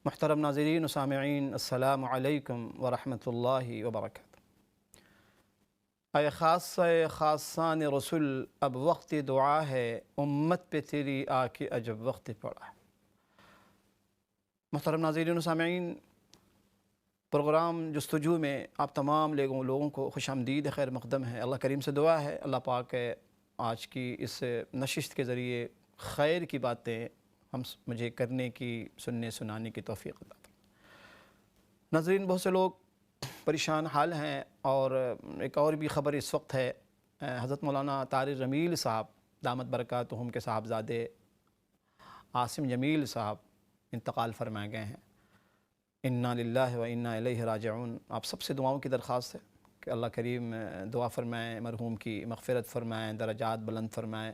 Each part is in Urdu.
محترم ناظرین و سامعین، السلام علیکم ورحمۃ اللہ وبرکاتہ۔ اے خاصان رسول، اب وقت دعا ہے، امت پہ تیری آ کے عجب وقت پڑا ہے۔ محترم ناظرین و سامعین، پروگرام جستجو میں آپ تمام لوگوں کو خوش آمدید، خیر مقدم ہے۔ اللہ کریم سے دعا ہے، اللہ پاک آج کی اس نشست کے ذریعے خیر کی باتیں مجھے کرنے کی، سننے سنانے کی توفیق عطا فرمائے۔ ناظرین، بہت سے لوگ پریشان حال ہیں، اور ایک اور بھی خبر اس وقت ہے، حضرت مولانا طارق جمیل صاحب دامت برکاتہم کے صاحبزادے عاصم جمیل صاحب انتقال فرمائے گئے ہیں۔ انا للہ و انا الیہ راجعون۔ آپ سب سے دعاؤں کی درخواست ہے کہ اللہ کریم دعا فرمائیں، مرحوم کی مغفرت فرمائیں، درجات بلند فرمائیں،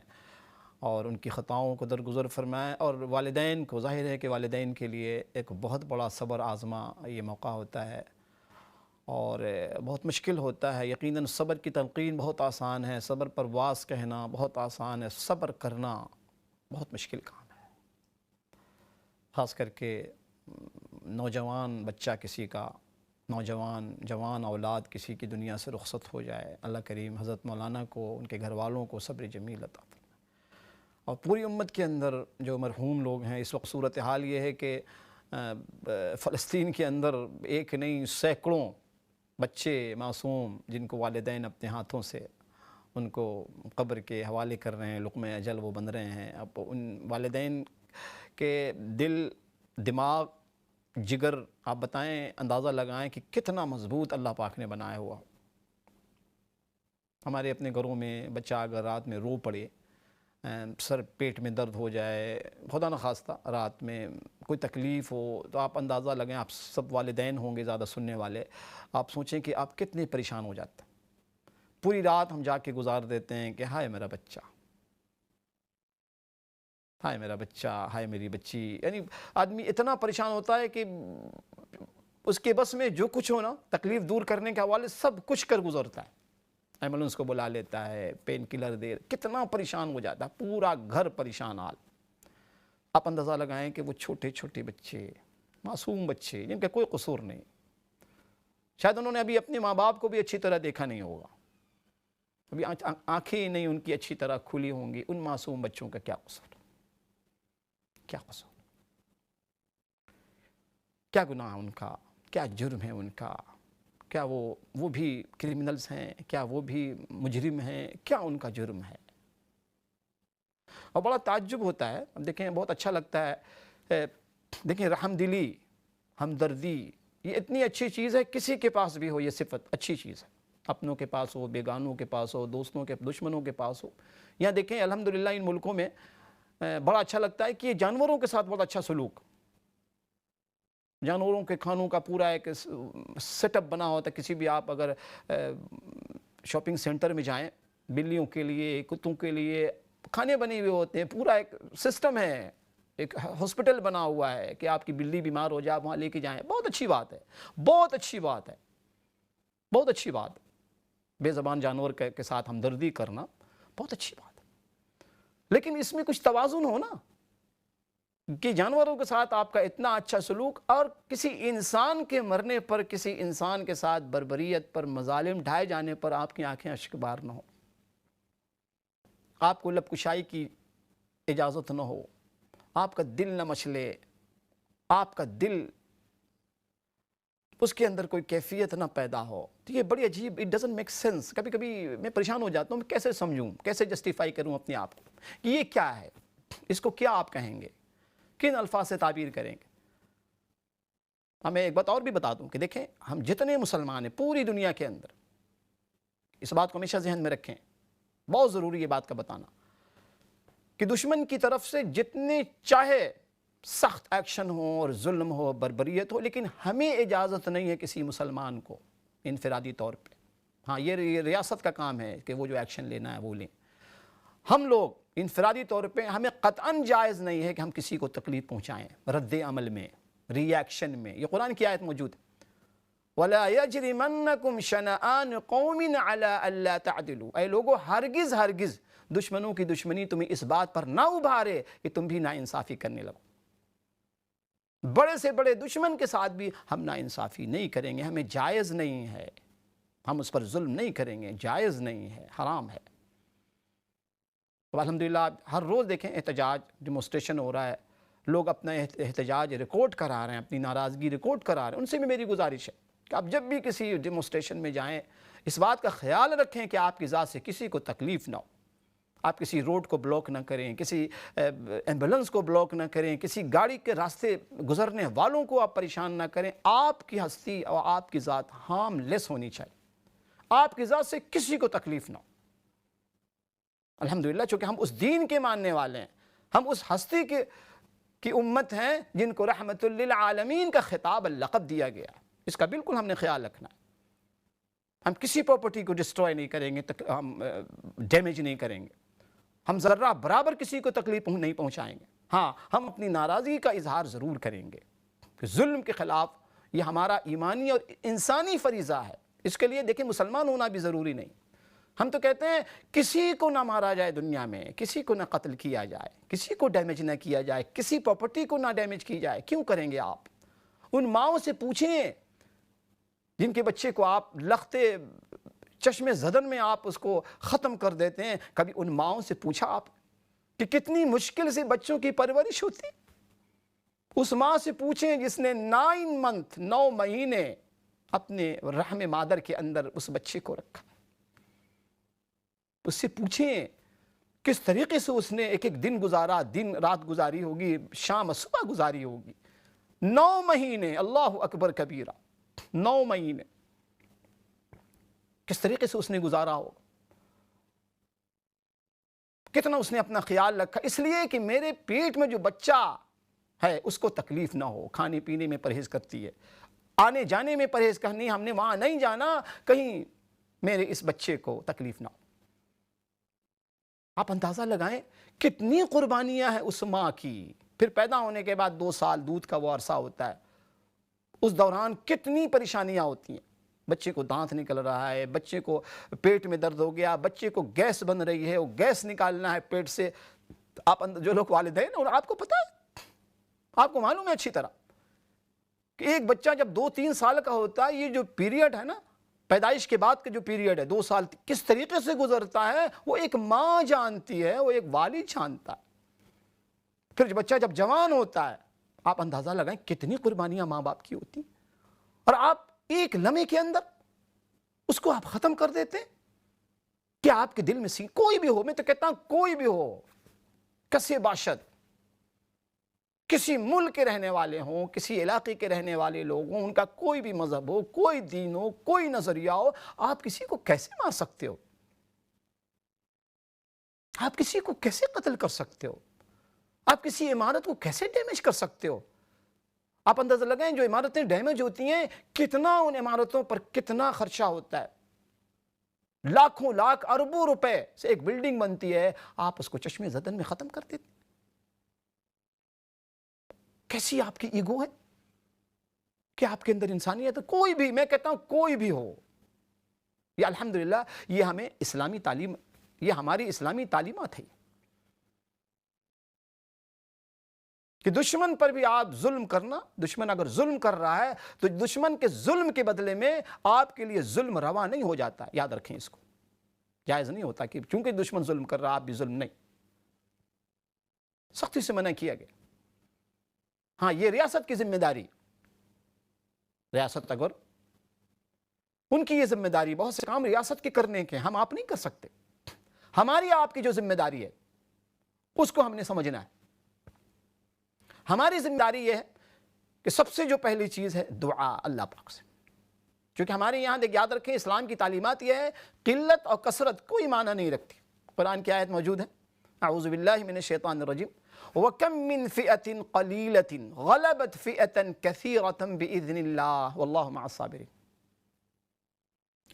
اور ان کی خطاؤں کو درگزر فرمائیں۔ اور والدین کو، ظاہر ہے کہ والدین کے لیے ایک بہت بڑا صبر آزما یہ موقع ہوتا ہے، اور بہت مشکل ہوتا ہے۔ یقیناً صبر کی تلقین بہت آسان ہے، صبر پر واس کہنا بہت آسان ہے، صبر کرنا بہت مشکل کام ہے۔ خاص کر کے نوجوان بچہ کسی کا، جوان اولاد کسی کی دنیا سے رخصت ہو جائے، اللہ کریم حضرت مولانا کو، ان کے گھر والوں کو صبر جمیل عطا فرمائے۔ اور پوری امت کے اندر جو مرحوم لوگ ہیں، اس وقت صورتحال یہ ہے کہ فلسطین کے اندر ایک نہیں سینکڑوں بچے معصوم، جن کو والدین اپنے ہاتھوں سے ان کو قبر کے حوالے کر رہے ہیں، لقمہ اجل وہ بن رہے ہیں۔ اب ان والدین کے دل، دماغ، جگر، آپ بتائیں، اندازہ لگائیں کہ کتنا مضبوط اللہ پاک نے بنایا ہوا۔ ہمارے اپنے گھروں میں بچہ اگر رات میں رو پڑے، سر پیٹ میں درد ہو جائے، خدا نخواستہ رات میں کوئی تکلیف ہو، تو آپ اندازہ لگیں، آپ سب والدین ہوں گے زیادہ سننے والے، آپ سوچیں کہ آپ کتنے پریشان ہو جاتے ہیں۔ پوری رات ہم جا کے گزار دیتے ہیں کہ ہائے میرا بچہ، ہائے میرا بچہ، ہائے میری بچی۔ یعنی آدمی اتنا پریشان ہوتا ہے کہ اس کے بس میں جو کچھ ہو نا، تکلیف دور کرنے کے حوالے سب کچھ کر گزرتا ہے۔ ایمبولنس کو بلا لیتا ہے، پین کلر دے، کتنا پریشان ہو جاتا ہے، پورا گھر پریشان حال۔ آپ اندازہ لگائیں کہ وہ چھوٹے چھوٹے بچے، معصوم بچے، جن کا کوئی قصور نہیں، شاید انہوں نے ابھی اپنے ماں باپ کو بھی اچھی طرح دیکھا نہیں ہوگا، ابھی آنکھیں نہیں ان کی اچھی طرح کھلی ہوں گی۔ ان معصوم بچوں کا کیا قصور، کیا قصور، کیا گناہ ان کا، کیا جرم ہے ان کا، کیا وہ بھی کرمنلز ہیں، کیا وہ بھی مجرم ہیں، کیا ان کا جرم ہے؟ اور بڑا تعجب ہوتا ہے، دیکھیں بہت اچھا لگتا ہے، دیکھیں رحم دلی، ہمدردی، یہ اتنی اچھی چیز ہے، کسی کے پاس بھی ہو یہ صفت اچھی چیز ہے، اپنوں کے پاس ہو، بیگانوں کے پاس ہو، دوستوں کے، دشمنوں کے پاس ہو۔ یہاں دیکھیں الحمدللہ ان ملکوں میں بڑا اچھا لگتا ہے کہ یہ جانوروں کے ساتھ بہت اچھا سلوک، جانوروں کے کھانوں کا پورا ایک سیٹ اپ بنا ہوتا ہے۔ کسی بھی آپ اگر شاپنگ سینٹر میں جائیں، بلیوں کے لیے، کتوں کے لیے کھانے بنے ہوئے ہوتے ہیں، پورا ایک سسٹم ہے، ایک ہاسپٹل بنا ہوا ہے کہ آپ کی بلی بیمار ہو جائے آپ وہاں لے کے جائیں۔ بہت اچھی بات ہے، بہت اچھی بات ہے، بہت اچھی بات ہے۔ بے زبان جانور کے ساتھ ہمدردی کرنا بہت اچھی بات ہے، لیکن اس میں کچھ توازن ہو نا، کہ جانوروں کے ساتھ آپ کا اتنا اچھا سلوک، اور کسی انسان کے مرنے پر، کسی انسان کے ساتھ بربریت پر، مظالم ڈھائے جانے پر آپ کی آنکھیں اشک بار نہ ہو، آپ کو لب کشائی کی اجازت نہ ہو، آپ کا دل نہ مچلے، آپ کا دل اس کے اندر کوئی کیفیت نہ پیدا ہو، تو یہ بڑی عجیب، اٹ ڈزنٹ میک سینس۔ کبھی کبھی میں پریشان ہو جاتا ہوں، میں کیسے سمجھوں، کیسے جسٹیفائی کروں اپنے آپ کو کہ یہ کیا ہے، اس کو کیا آپ کہیں گے، کن الفاظ سے تعبیر کریں گے۔ میں ایک بات اور بھی بتا دوں کہ دیکھیں، ہم جتنے مسلمان ہیں پوری دنیا کے اندر، اس بات کو ہمیشہ ذہن میں رکھیں، بہت ضروری یہ بات کا بتانا، کہ دشمن کی طرف سے جتنے چاہے سخت ایکشن ہو اور ظلم ہو، بربریت ہو، لیکن ہمیں اجازت نہیں ہے کسی مسلمان کو انفرادی طور پہ، ہاں یہ ریاست کا کام ہے کہ وہ جو ایکشن لینا ہے وہ لیں، ہم لوگ انفرادی طور پہ ہمیں قطعاً جائز نہیں ہے کہ ہم کسی کو تکلیف پہنچائیں، رد عمل میں، ری ایکشن میں۔ یہ قرآن کی آیت موجود ہے، وَلَا يَجْرِمَنَّكُمْ شَنَآنُ قَوْمٍ عَلَىٰ أَلَّا تَعْدِلُوا، اے لوگو ہرگز دشمنوں کی دشمنی تمہیں اس بات پر نہ ابھارے کہ تم بھی ناانصافی کرنے لگو۔ بڑے سے بڑے دشمن کے ساتھ بھی ہم ناانصافی نہیں کریں گے، ہمیں جائز نہیں ہے، ہم اس پر ظلم نہیں کریں گے، جائز نہیں ہے، حرام ہے۔ تو الحمدللہ ہر روز دیکھیں احتجاج، ڈیمونسٹریشن ہو رہا ہے، لوگ اپنا احتجاج ریکارڈ کرا رہے ہیں، اپنی ناراضگی ریکارڈ کرا رہے ہیں۔ ان سے بھی میری گزارش ہے کہ آپ جب بھی کسی ڈیمونسٹریشن میں جائیں اس بات کا خیال رکھیں کہ آپ کی ذات سے کسی کو تکلیف نہ ہو، آپ کسی روڈ کو بلاک نہ کریں، کسی ایمبولنس کو بلاک نہ کریں، کسی گاڑی کے راستے گزرنے والوں کو آپ پریشان نہ کریں۔ آپ کی ہستی اور آپ کی ذات ہارم لیس ہونی چاہیے، آپ کی ذات سے کسی کو تکلیف نہ ہو۔ الحمدللہ چونکہ ہم اس دین کے ماننے والے ہیں، ہم اس ہستی کی امت ہیں جن کو رحمت للعالمین کا خطاب لقب دیا گیا ہے، اس کا بالکل ہم نے خیال رکھنا ہے۔ ہم کسی پراپرٹی کو ڈسٹروائے نہیں کریں گے، ہم ڈیمیج نہیں کریں گے، ہم ذرہ برابر کسی کو تکلیف نہیں پہنچائیں گے۔ ہاں، ہم اپنی ناراضگی کا اظہار ضرور کریں گے کہ ظلم کے خلاف یہ ہمارا ایمانی اور انسانی فریضہ ہے۔ اس کے لیے دیکھیں مسلمان ہونا بھی ضروری نہیں۔ ہم تو کہتے ہیں کسی کو نہ مارا جائے دنیا میں، کسی کو نہ قتل کیا جائے، کسی کو ڈیمیج نہ کیا جائے، کسی پراپرٹی کو نہ ڈیمیج کی جائے۔ کیوں کریں گے آپ؟ ان ماؤں سے پوچھیں جن کے بچے کو آپ لختے چشم زدن میں آپ اس کو ختم کر دیتے ہیں، کبھی ان ماؤں سے پوچھا آپ کہ کتنی مشکل سے بچوں کی پرورش ہوتی؟ اس ماں سے پوچھیں جس نے 9 مہینے اپنے رحم مادر کے اندر اس بچے کو رکھا۔ اس سے پوچھیں کس طریقے سے اس نے ایک دن گزارا، دن رات گزاری ہوگی، شام صبح گزاری ہوگی۔ 9 مہینے، اللہ اکبر کبیرہ، 9 مہینے کس طریقے سے اس نے گزارا ہو، کتنا اس نے اپنا خیال رکھا، اس لیے کہ میرے پیٹ میں جو بچہ ہے اس کو تکلیف نہ ہو۔ کھانے پینے میں پرہیز کرتی ہے، آنے جانے میں پرہیز کرنی، ہم نے وہاں نہیں جانا کہیں میرے اس بچے کو تکلیف نہ ہو۔ آپ اندازہ لگائیں کتنی قربانیاں ہیں اس ماں کی۔ پھر پیدا ہونے کے بعد 2 سال دودھ کا وہ عرصہ ہوتا ہے، اس دوران کتنی پریشانیاں ہوتی ہیں۔ بچے کو دانت نکل رہا ہے، بچے کو پیٹ میں درد ہو گیا، بچے کو گیس بن رہی ہے، وہ گیس نکالنا ہے پیٹ سے۔ آپ جو لوگ والدین ہیں آپ کو پتہ ہے، آپ کو معلوم ہے اچھی طرح کہ ایک بچہ جب 2-3 سال کا ہوتا ہے، یہ جو پیریڈ ہے نا، پیدائش کے بعد کا جو پیریڈ ہے 2 سال، کس طریقے سے گزرتا ہے وہ ایک ماں جانتی ہے، وہ ایک والد جانتا ہے۔ پھر بچہ جب جوان ہوتا ہے، آپ اندازہ لگائیں کتنی قربانیاں ماں باپ کی ہوتی ہیں، اور آپ ایک لمحے کے اندر اس کو آپ ختم کر دیتے ہیں۔ کیا آپ کے دل میں کوئی بھی ہو، میں تو کہتا ہوں کوئی بھی ہو، کسے باشد، کسی ملک کے رہنے والے ہوں، کسی علاقے کے رہنے والے لوگ ہوں، ان کا کوئی بھی مذہب ہو، کوئی دین ہو، کوئی نظریہ ہو، آپ کسی کو کیسے مار سکتے ہو؟ آپ کسی کو کیسے قتل کر سکتے ہو؟ آپ کسی عمارت کو کیسے ڈیمیج کر سکتے ہو؟ آپ اندازہ لگائیں جو عمارتیں ڈیمیج ہوتی ہیں، کتنا ان عمارتوں پر کتنا خرچہ ہوتا ہے، لاکھوں لاکھ اربوں روپے سے ایک بلڈنگ بنتی ہے، آپ اس کو چشم زدن میں ختم کر دیتے۔ کیسی آپ کی ایگو ہے کہ آپ کے اندر انسانیت ہے؟ کوئی بھی، میں کہتا ہوں کوئی بھی ہو، یہ الحمدللہ یہ ہمیں اسلامی تعلیم، یہ ہماری اسلامی تعلیمات ہے کہ دشمن پر بھی آپ ظلم کرنا، دشمن اگر ظلم کر رہا ہے تو دشمن کے ظلم کے بدلے میں آپ کے لیے ظلم روا نہیں ہو جاتا، یاد رکھیں اس کو، جائز نہیں ہوتا کہ چونکہ دشمن ظلم کر رہا آپ بھی ظلم نہیں، سختی سے منع کیا گیا۔ ہاں، یہ ریاست کی ذمہ داری، ریاست اگر ان کی یہ ذمہ داری، بہت سے کام ریاست کے کرنے کے، ہم آپ نہیں کر سکتے۔ ہماری آپ کی جو ذمہ داری ہے اس کو ہم نے سمجھنا ہے۔ ہماری ذمہ داری یہ ہے کہ سب سے جو پہلی چیز ہے دعا اللہ پاک سے، کیونکہ ہمارے یہاں یاد رکھیں اسلام کی تعلیمات یہ ہے قلت اور کثرت کوئی معنی نہیں رکھتی۔ قرآن کی آیت موجود ہے، اعوذ باللہ من الشیطان الرجیم، وَكَم مِّن فِئَةٍ قَلِيلَةٍ غَلَبَتْ فِئَةً كَثِيرَةً بِإِذْنِ اللَّهِ وَاللَّهُ مَعَ الصَّابِرِينَ۔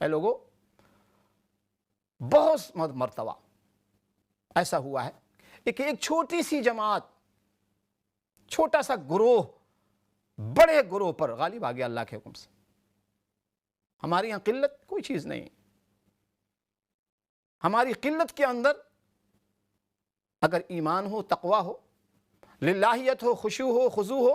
اے لوگو، بہت مرتبہ ایسا ہوا ہے کہ ایک چھوٹی سی جماعت، چھوٹا سا گروہ بڑے گروہ پر غالب آ گیا اللہ کے حکم سے۔ ہمارے یہاں قلت کوئی چیز نہیں، ہماری قلت کے اندر اگر ایمان ہو، تقوی ہو، للہیت ہو، خشوع ہو، خضوع ہو،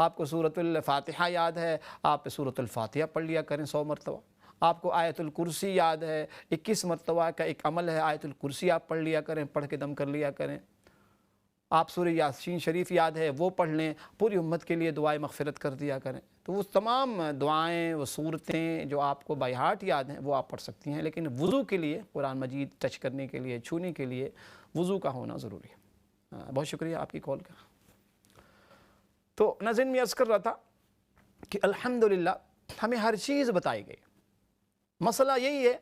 آپ کو سورۃ الفاتحہ یاد ہے، آپ سورۃ الفاتحہ پڑھ لیا کریں 100 مرتبہ۔ آپ کو آیت الکرسی یاد ہے، 21 مرتبہ کا ایک عمل ہے، آیت الکرسی آپ پڑھ لیا کریں، پڑھ کے دم کر لیا کریں۔ آپ سورہ یاسین شریف یاد ہے، وہ پڑھ لیں، پوری امت کے لیے دعائیں مغفرت کر دیا کریں۔ تو وہ تمام دعائیں، وہ صورتیں جو آپ کو بائی ہارٹ یاد ہیں وہ آپ پڑھ سکتی ہیں، لیکن وضو کے لیے قرآن مجید ٹچ کرنے کے لیے، چھونے کے لیے وضو کا ہونا ضروری ہے۔ بہت شکریہ آپ کی کال کا۔ تو ناظرین میں عرض کر رہا تھا کہ الحمدللہ ہمیں ہر چیز بتائی گئی۔ مسئلہ یہی ہے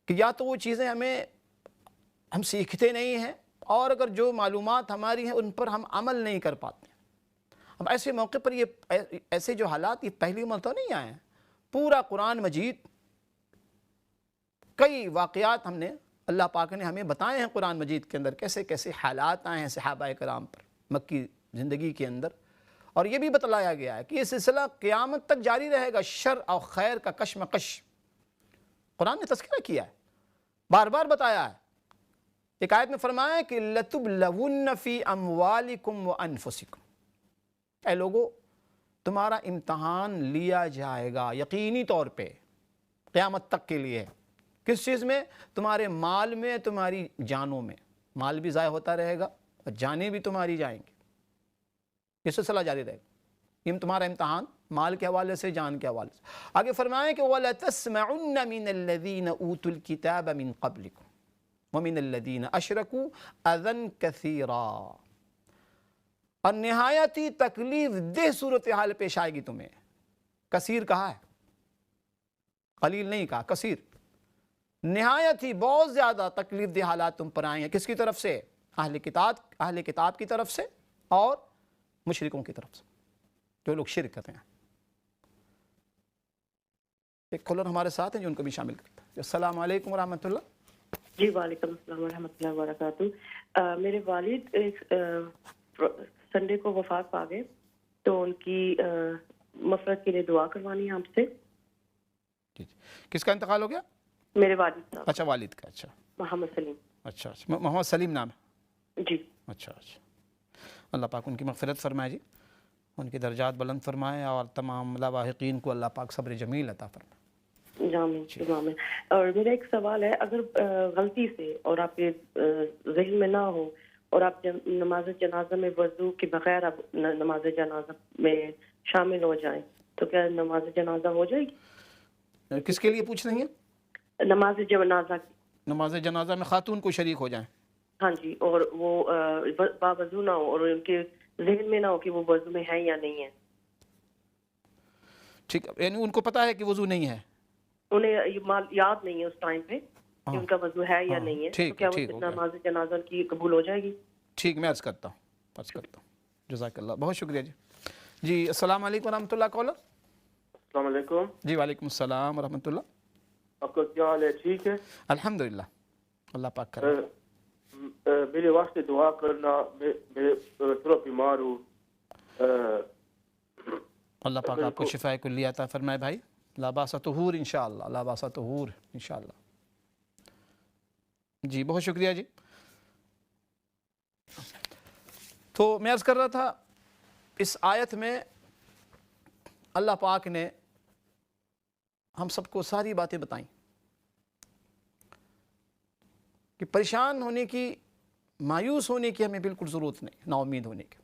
کہ یا تو وہ چیزیں ہم سیکھتے نہیں ہیں، اور اگر جو معلومات ہماری ہیں ان پر ہم عمل نہیں کر پاتے۔ اب ایسے موقع پر ایسے جو حالات یہ پہلی مرتبہ نہیں آئے ہیں، پورا قرآن مجید کئی واقعات اللہ پاک نے ہمیں بتائے ہیں قرآن مجید کے اندر، کیسے کیسے حالات آئے ہیں صحابہ کرام پر مکی زندگی کے اندر، اور یہ بھی بتلایا گیا ہے کہ یہ سلسلہ قیامت تک جاری رہے گا، شر اور خیر کا کشمکش۔ قرآن نے تذکرہ کیا ہے، بار بار بتایا ہے۔ ایک آیت میں فرمایا ہے کہ لَتُبْلَوُنَّ فِي أَمْوَالِكُمْ وَأَنفُسِكُمْ، اے لوگو تمہارا امتحان لیا جائے گا یقینی طور پہ قیامت تک کے لیے۔ کس چیز میں؟ تمہارے مال میں، تمہاری جانوں میں۔ مال بھی ضائع ہوتا رہے گا اور جانیں بھی تمہاری جائیں گی، یہ سلسلہ جاری رہے گا۔ یہ تمہارا امتحان مال کے حوالے سے، جان کے حوالے سے۔ آگے فرمائیں کہ وَلَتَسْمَعُنَّ مِنَ الَّذِينَ أُوتُوا الْكِتَابَ مِنْ قَبْلِكُمْ وَمِنَ الَّذِينَ أَشْرَكُوا أَذًى كَثِيرًا، اور نہایت ہی تکلیف دہ صورتحال پیش آئے گی تمہیں۔ کثیر کہا ہے، قلیل نہیں کہا، کثیر۔ نہایت ہی بہت زیادہ تکلیف دہ حالات تم پر آئیں گے۔ کس کی طرف سے؟ اہل کتاب کی طرف سے اور مشرکوں کی طرف سے، جو لوگ شرک کرتے ہیں۔ ایک کالر ہمارے ساتھ ہیں جو ان کو بھی شامل کرتا ہے۔ السلام علیکم ورحمۃ اللہ۔ جی وعلیکم السلام ورحمۃ اللہ وبرکاتہ۔ میرے والد سنڈے کو وفات پا گئے، تو ان کی مغفرت کے لیے دعا کروانی ہے آپ سے۔ جی جی، کس کا انتقال ہو گیا؟ میرے والد صاحب۔ اچھا، والد کا۔ اچھا، محمد سلیم۔ اچھا، محمد سلیم نام ہے؟ جی۔ اچھا اچھا، اللہ پاک ان کی مغفرت فرمائے جی، ان کے درجات بلند فرمائے، اور تمام لاواحقین کو اللہ پاک صبر جمیل عطا فرمائے۔ آمین آمین۔ اور میرا ایک سوال ہے، اگر غلطی سے اور آپ کے ذہن میں نہ ہو اور آپ نماز جنازہ میں وضو کے بغیر آپ نماز جنازہ میں شامل ہو جائیں تو کیا نماز جنازہ ہو جائے گی؟ کس کے لیے پوچھ رہی ہیں؟ نماز جنازہ کی۔ نماز جنازہ میں خاتون کو شریک ہو جائیں؟ ہاں جی، اور وہ باوضو نہ ہو اور ان کے ذہن میں نہ ہو کہ وہ وضو میں ہے یا نہیں ہے۔ ٹھیک، یعنی ان کو پتا ہے کہ وضو نہیں ہے، انہیں یاد نہیں ہے اس ٹائم پہ کہ ان کا وضو ہے یا نہیں ہے، تو کیا وہ نماز جنازہ کی قبول ہو جائے گی؟ ٹھیک، میں عرض کرتا ہوں۔ جزاک اللہ، بہت شکریہ جی۔ جی السلام علیکم ورحمۃ اللہ۔ کالر۔ السلام علیکم۔ جی وعلیکم السلام ورحمۃ اللہ۔ آپ کا کیا حال ہے؟ ٹھیک ہے الحمدللہ، اللہ پاک کرے۔ میرے واسطے دعا کرنا، میں تھوڑا بیمار ہوں۔ اللہ پاک آپ کو شفاء کلیہ عطا فرمائے بھائی، لا باس طہور انشاءاللہ، لا باس طہور انشاءاللہ۔ جی بہت شکریہ جی۔ تو میں عرض کر رہا تھا، اس آیت میں اللہ پاک نے ہم سب کو ساری باتیں بتائیں کہ پریشان ہونے کی، مایوس ہونے کی ہمیں بالکل ضرورت نہیں، نا امید ہونے کی۔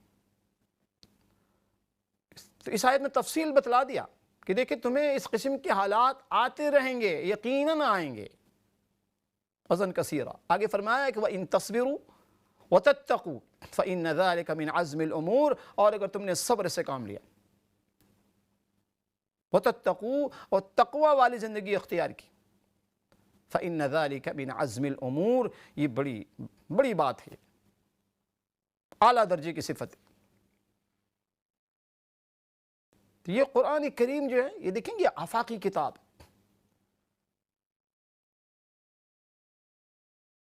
تو اس آیت میں تفصیل بتلا دیا کہ دیکھیں تمہیں اس قسم کے حالات آتے رہیں گے، یقیناً آئیں گے، وزن کثیرہ۔ آگے فرمایا کہ وَإِن تَصْبِرُوا وَتَتَّقُوا فَإِنَّ ذَلِكَ مِنْ عَزْمِ الْأُمُورِ، اور اگر تم نے صبر سے کام لیا، وَتَتَّقُوا، اور تقوی والی زندگی اختیار کی، فَإِنَّ ذَلِكَ مِنْ عَزْمِ الْأُمُورِ، یہ بڑی بات ہے، اعلیٰ درجے کی صفت ہے۔ تو یہ قرآن کریم جو ہے، یہ دیکھیں گے آفاقی کتاب،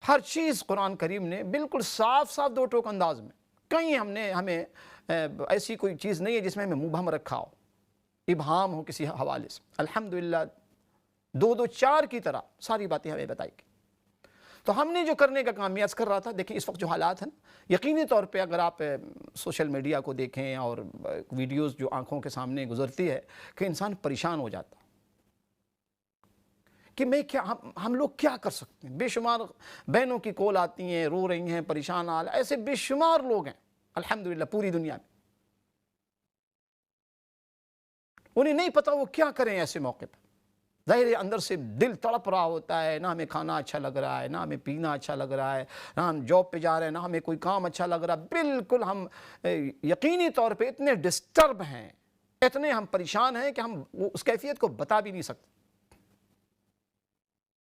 ہر چیز قرآن کریم نے بالکل صاف دو ٹوک انداز میں، کہیں ہمیں ایسی کوئی چیز نہیں ہے جس میں ہمیں مبہم رکھا ہو، ابہام ہو کسی حوالے سے۔ الحمدللہ 2 2 4 کی طرح ساری باتیں ہمیں بتائی گئی۔ تو ہم نے جو کرنے کا کام یاد کر رہا تھا، دیکھیں اس وقت جو حالات ہیں یقینی طور پہ اگر آپ سوشل میڈیا کو دیکھیں اور ویڈیوز جو آنکھوں کے سامنے گزرتی ہے کہ انسان پریشان ہو جاتا کہ میں کیا ہم لوگ کیا کر سکتے ہیں. بے شمار بہنوں کی کال آتی ہیں، رو رہی ہیں، پریشان حال، ایسے بے شمار لوگ ہیں الحمدللہ پوری دنیا میں. انہیں نہیں پتا وہ کیا کریں ایسے موقع پہ. ظاہر ہے اندر سے دل تڑپ رہا ہوتا ہے، نہ ہمیں کھانا اچھا لگ رہا ہے، نہ ہمیں پینا اچھا لگ رہا ہے، نہ ہم جاب پہ جا رہے ہیں، نہ ہمیں کوئی کام اچھا لگ رہا ہے. بالکل ہم یقینی طور پہ اتنے ڈسٹرب ہیں، اتنے ہم پریشان ہیں کہ ہم اس کیفیت کو بتا بھی نہیں سکتے.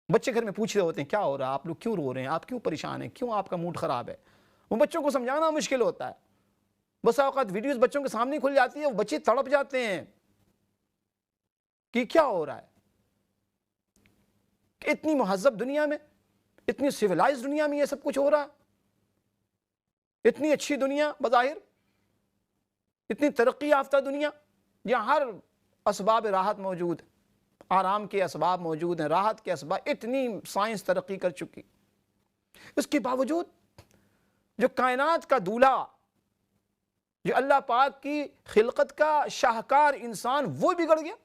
بچے گھر میں پوچھ رہے ہوتے ہیں کیا ہو رہا ہے، آپ لوگ کیوں رو رہے ہیں، آپ کیوں پریشان ہیں، کیوں آپ کا موڈ خراب ہے. وہ بچوں کو سمجھانا مشکل ہوتا ہے. بس اوقات ویڈیوز بچوں کے سامنے کھل جاتی ہے، وہ بچے تڑپ جاتے ہیں کہ کیا ہو رہا ہے. کہ اتنی مہذب دنیا میں، اتنی سیولائز دنیا میں یہ سب کچھ ہو رہا ہے، اتنی اچھی دنیا بظاہر، اتنی ترقی یافتہ دنیا جہاں ہر اسباب راحت موجود ہے، آرام کے اسباب موجود ہیں، راحت کے اسباب، اتنی سائنس ترقی کر چکی. اس کے باوجود جو کائنات کا دولہا، جو اللہ پاک کی خلقت کا شاہکار انسان، وہ بگڑ گیا.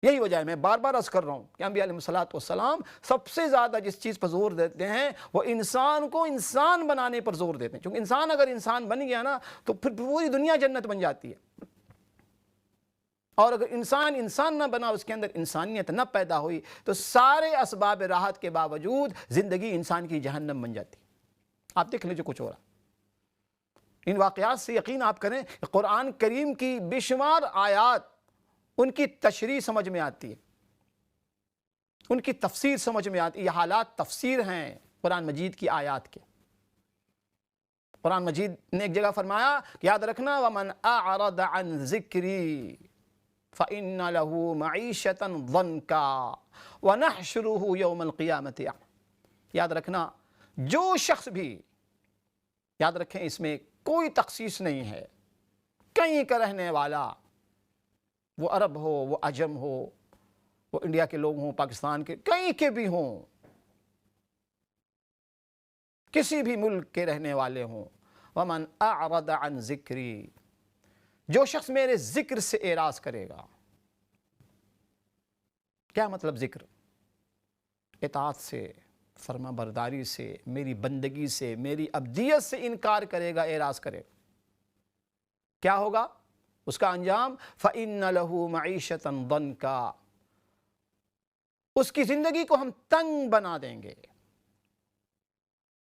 یہی وجہ ہے، میں بار بار عرض کر رہا ہوں کہ انبیاء علیہ السلام سب سے زیادہ جس چیز پر زور دیتے ہیں وہ انسان کو انسان بنانے پر زور دیتے ہیں. چونکہ انسان اگر انسان بن گیا نا تو پھر پوری دنیا جنت بن جاتی ہے. اور اگر انسان نہ بنا، اس کے اندر انسانیت نہ پیدا ہوئی، تو سارے اسباب راحت کے باوجود زندگی انسان کی جہنم بن جاتی. آپ دیکھ لیجیے کچھ ہو رہا. ان واقعات سے یقین آپ کریں کہ قرآن کریم کی بے شمار آیات، ان کی تشریح سمجھ میں آتی ہے، ان کی تفسیر سمجھ میں آتی ہے. یہ حالات تفسیر ہیں قرآن مجید کی آیات کے. قرآن مجید نے ایک جگہ فرمایا کہ یاد رکھنا وَمَنْ أَعْرَضَ عَنْ ذِكْرِي فَإِنَّ لَهُ مَعِيشَةً ضَنْكًا وَنَحْشُرُهُ يَوْمَ الْقِيَامَةِ أَعْمَى. یاد رکھنا جو شخص بھی، یاد رکھیں اس میں کوئی تخصیص نہیں ہے، کہیں کا رہنے والا، وہ عرب ہو، وہ عجم ہو، وہ انڈیا کے لوگ ہوں، پاکستان کے، کہیں کے بھی ہوں، کسی بھی ملک کے رہنے والے ہوں. وَمَنْ أَعْرَضَ عَنْ ذِكْرِي، جو شخص میرے ذکر سے اعراض کرے گا. کیا مطلب ذکر؟ اطاعت سے، فرما برداری سے، میری بندگی سے، میری عبدیت سے انکار کرے گا، اعراض کرے گا. کیا ہوگا اس کا انجام؟ فَإِنَّ لَهُ مَعِيشَةً ضَنْكًا، اس کی زندگی کو ہم تنگ بنا دیں گے،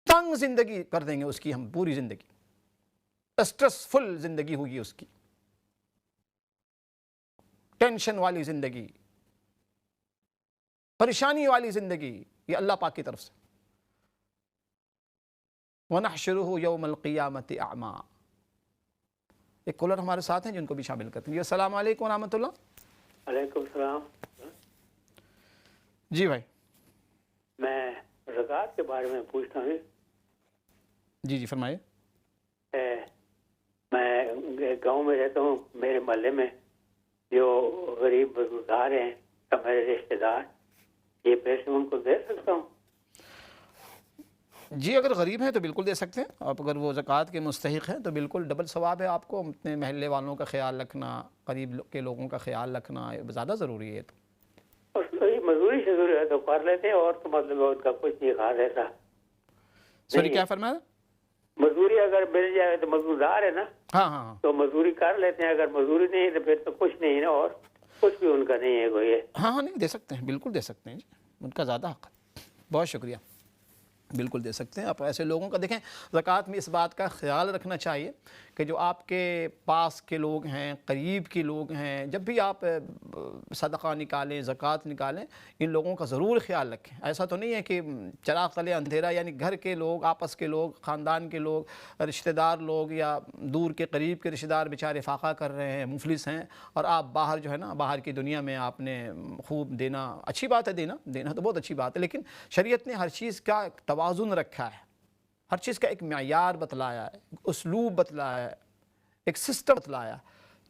تنگ زندگی کر دیں گے اس کی، ہم پوری زندگی اسٹریسفل زندگی ہوگی اس کی، ٹینشن والی زندگی، پریشانی والی زندگی. یہ اللہ پاک کی طرف سے. وَنَحْشُرُهُ يَوْمَ الْقِيَامَةِ أَعْمَى. ایک کالر ہمارے ساتھ ہیں جن کو بھی شامل کرتے ہیں. السلام علیکم ورحمۃ اللہ. وعلیکم السلام. جی بھائی. میں زکوٰۃ کے بارے میں پوچھتا ہوں. جی فرمائیے. میں گاؤں میں رہتا ہوں. میرے محلے میں جو غریب بزرگار ہیں، میرے رشتے دار، یہ پیسے ان کو دے سکتا ہوں؟ جی اگر غریب ہیں تو بالکل دے سکتے ہیں. آپ اگر وہ زکوٰۃ کے مستحق ہیں تو بالکل ڈبل ثواب ہے. آپ کو اپنے محلے والوں کا خیال رکھنا، قریب کے لوگوں کا خیال رکھنا زیادہ ضروری ہے. تو مزدوری سے ضروری ہے تو کر لیتے ہیں، اور تو مطلب ان کا کچھ نہیں خاص ایسا. سوری کیا فرمایا؟ مزدوری اگر مل جائے تو مزدور ہے نا، ہاں تو مزدوری کر لیتے ہیں. اگر مزدوری نہیں تو پھر تو کچھ نہیں ہے نا، اور کچھ بھی ان کا نہیں ہے کوئی. ہاں نہیں دے سکتے ہیں، بالکل دے سکتے ہیں جی، ان کا زیادہ حق ہے. بہت شکریہ. بالکل دے سکتے ہیں. آپ ایسے لوگوں کا دیکھیں، زکوٰۃ میں اس بات کا خیال رکھنا چاہیے کہ جو آپ کے پاس کے لوگ ہیں، قریب کے لوگ ہیں، جب بھی آپ صدقہ نکالیں، زکوٰۃ نکالیں، ان لوگوں کا ضرور خیال رکھیں. ایسا تو نہیں ہے کہ چراغ تلے اندھیرا، یعنی گھر کے لوگ، آپس کے لوگ، خاندان کے لوگ، رشتہ دار لوگ یا دور کے قریب کے رشتہ دار بیچارے فاقہ کر رہے ہیں، مفلس ہیں، اور آپ باہر جو ہے نا، باہر کی دنیا میں آپ نے خوب دینا. اچھی بات ہے، دینا تو بہت اچھی بات ہے، لیکن شریعت نے ہر چیز کا توازن رکھا ہے، ہر چیز کا ایک معیار بتلایا ہے، اسلوب بتلایا ہے، ایک سسٹم بتلایا.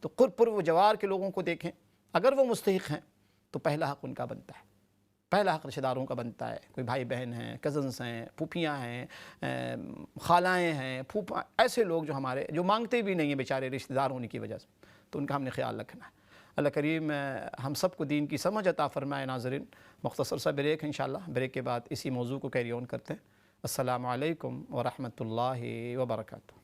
تو قرب و جوار کے لوگوں کو دیکھیں، اگر وہ مستحق ہیں تو پہلا حق ان کا بنتا ہے. پہلا حق رشتہ داروں کا بنتا ہے. کوئی بھائی بہن ہیں, کزنس ہیں, پھوپھیاں ہیں, خالائیں ہیں, پھوپھا, ایسے لوگ جو ہمارے جو مانگتے بھی نہیں ہیں بیچارے رشتہ دار ہونے کی وجہ سے, تو ان کا ہم نے خیال رکھنا ہے. اللہ کریم ہم سب کو دین کی سمجھ عطا فرمائے. ناظرین, مختصر سا بریک ہے انشاءاللہ, بریک کے بعد اسی موضوع کو کیری آن کرتے ہیں. السلام علیکم ورحمۃ اللہ وبرکاتہ.